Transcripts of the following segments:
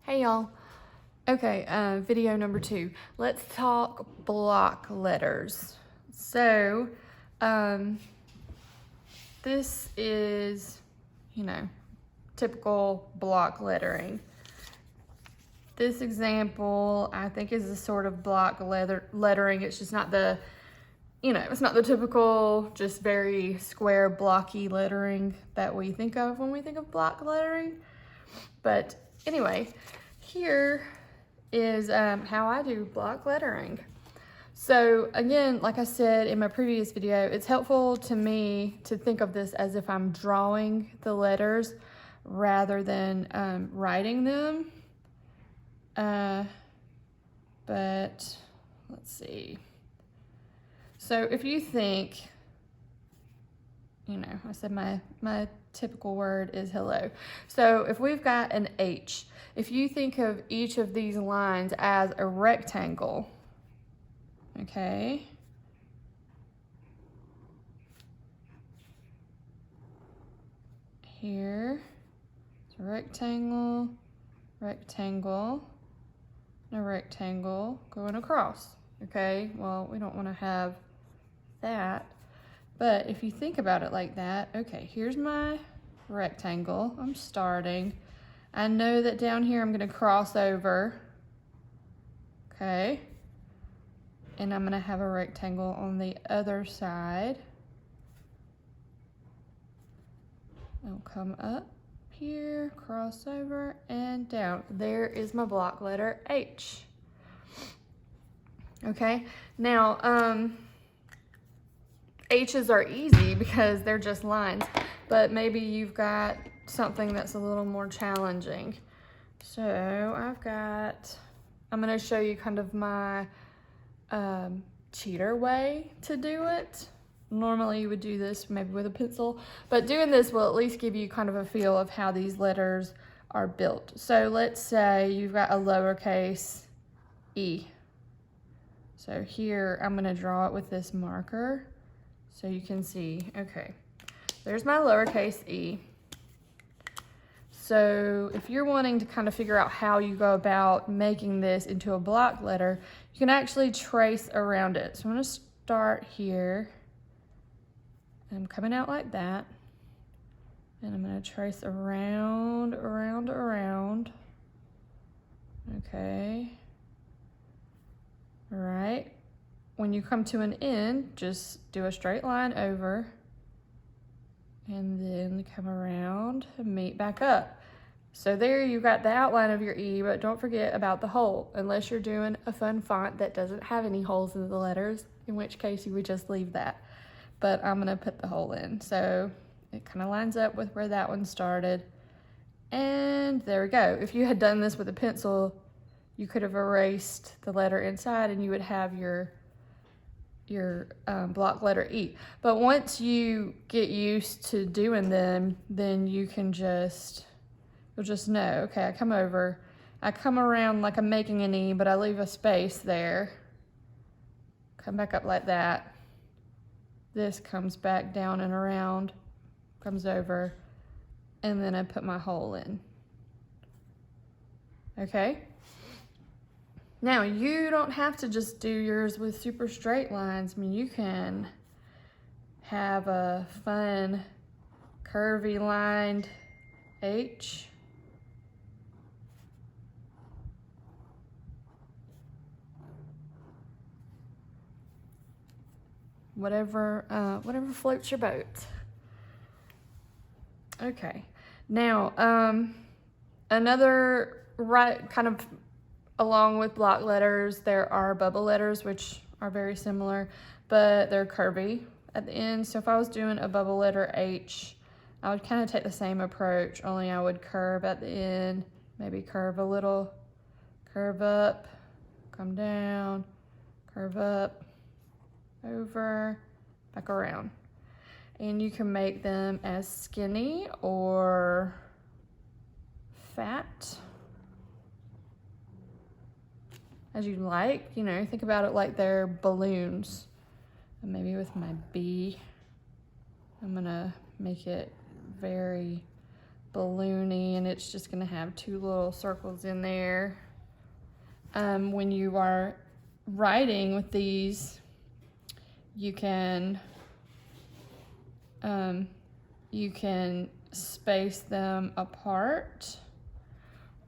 Hey y'all. Okay, video number 2. Let's talk block letters. So, this is, typical block lettering. This example, I think, is a sort of block lettering. It's just not the, it's not the typical, just very square, blocky lettering that we think of when we think of block lettering. But anyway, here is how I do block lettering. So again, like I said in my previous video, it's helpful to me to think of this as if I'm drawing the letters rather than writing them. But let's see. So if you think, I said my typical word is hello. So if we've got an H, if you think of each of these lines as a rectangle, okay? Here, it's a rectangle, rectangle, and a rectangle going across, okay? Well, we don't want to have that. But if you think about it like that, okay, here's my rectangle. I'm starting. I know that down here I'm going to cross over, okay? And I'm going to have a rectangle on the other side. I'll come up here, cross over, and down. There is my block letter H. Okay, now, H's are easy because they're just lines, but maybe you've got something that's a little more challenging. So I'm going to show you kind of my cheater way to do it. Normally you would do this maybe with a pencil, but doing this will at least give you kind of a feel of how these letters are built. So let's say you've got a lowercase e. So here I'm going to draw it with this marker so you can see. Okay, there's my lowercase e. So if you're wanting to kind of figure out how you go about making this into a block letter, you can actually trace around it. So I'm going to start here. I'm coming out like that. And I'm going to trace around, around, around. Okay. All right. When you come to an end, just do a straight line over. And then come around and meet back up. So there you've got the outline of your E, but don't forget about the hole, unless you're doing a fun font that doesn't have any holes in the letters, in which case you would just leave that. But I'm gonna put the hole in. So it kind of lines up with where that one started. And there we go. If you had done this with a pencil, you could have erased the letter inside and you would have your block letter E. But once you get used to doing them, then you can you'll just know, okay, I come over, I come around like I'm making an E, but I leave a space there. Come back up like that. This comes back down and around, comes over, and then I put my hole in. Okay? Now, you don't have to just do yours with super straight lines. I mean, you can have a fun curvy lined H. Whatever floats your boat. Okay. Now, another kind of along with block letters, there are bubble letters, which are very similar, but they're curvy at the end. So if I was doing a bubble letter H, I would kind of take the same approach, only I would curve at the end, maybe curve a little, curve up, come down, curve up, over, back around. And you can make them as skinny or fat as you like. Think about it like they're balloons. And maybe with my B, I'm gonna make it very balloony, and it's just gonna have 2 little circles in there. When you are writing with these, you can space them apart,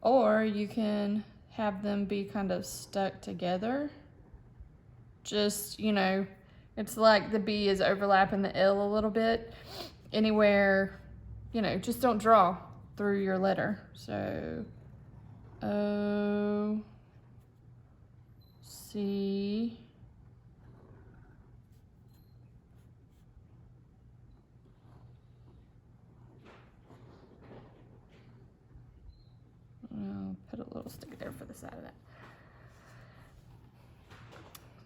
or you can have them be kind of stuck together. Just, you know, it's like the B is overlapping the L a little bit. Anywhere, you know, just don't draw through your letter. So, O, C, I'll put a little stick there for the side of that.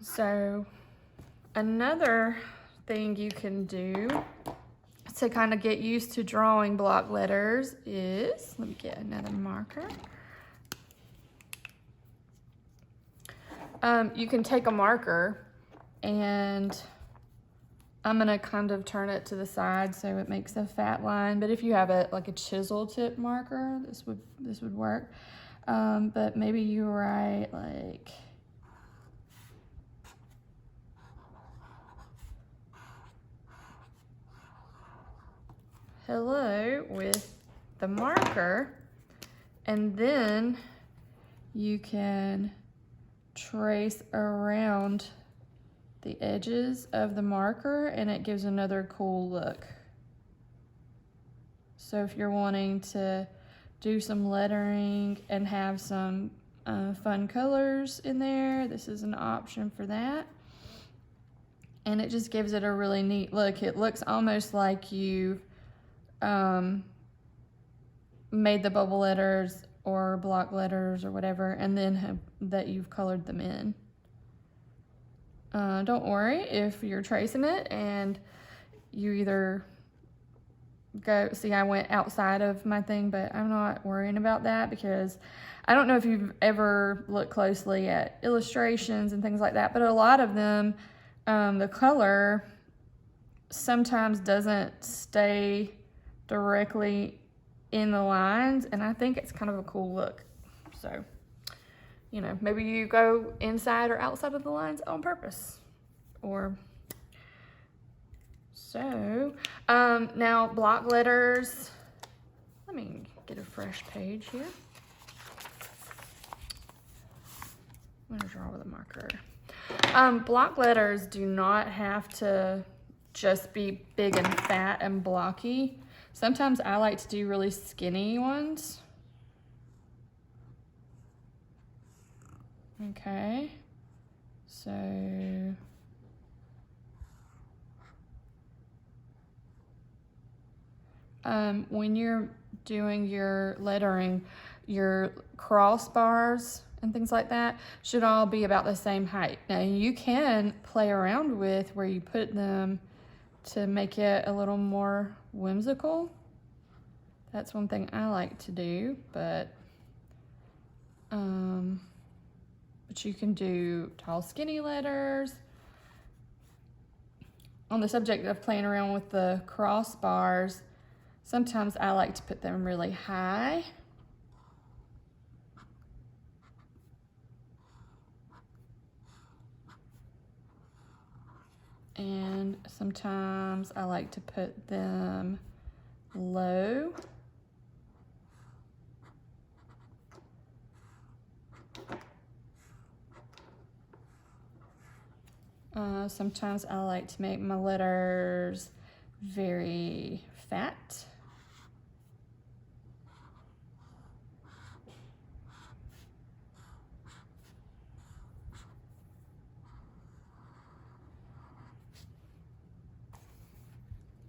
So another thing you can do to kind of get used to drawing block letters is, let me get another marker. You can take a marker, and I'm gonna kind of turn it to the side so it makes a fat line. But if you have like a chisel tip marker, this would work. But maybe you write like hello with the marker, and then you can trace around the edges of the marker, and it gives another cool look. So if you're wanting to do some lettering and have some fun colors in there, this is an option for that. And it just gives it a really neat look. It looks almost like you've made the bubble letters or block letters or whatever, and then that you've colored them in. Don't worry if you're tracing it and you either see, I went outside of my thing, but I'm not worrying about that, because I don't know if you've ever looked closely at illustrations and things like that, but a lot of them, the color sometimes doesn't stay directly in the lines, and I think it's kind of a cool look. So, you know, maybe you go inside or outside of the lines on purpose, or so. Now block letters, let me get a fresh page here. I'm gonna draw with a marker. Block letters do not have to just be big and fat and blocky. Sometimes I like to do really skinny ones. Okay, so when you're doing your lettering, your crossbars and things like that should all be about the same height. Now you can play around with where you put them to make it a little more whimsical. That's one thing I like to do, but you can do tall, skinny letters. On the subject of playing around with the crossbars, sometimes I like to put them really high. And sometimes I like to put them low. Sometimes I like to make my letters very fat.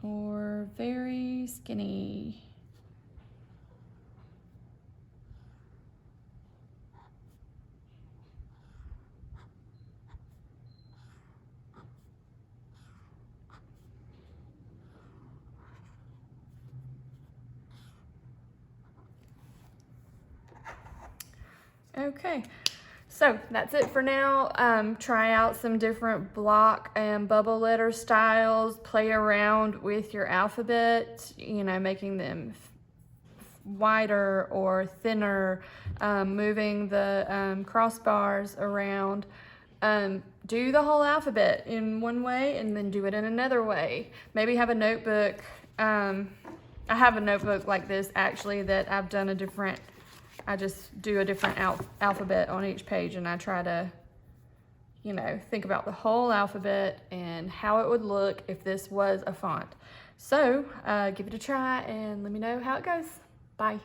Or very skinny. Okay, so that's it for now. Try out some different block and bubble letter styles. Play around with your alphabet, you know, making them wider or thinner, moving the crossbars around. Do the whole alphabet in one way and then do it in another way. Maybe have a notebook. I have a notebook like this actually that I've done I just do a different alphabet on each page, and I try to, you know, think about the whole alphabet and how it would look if this was a font. So give it a try and let me know how it goes. Bye.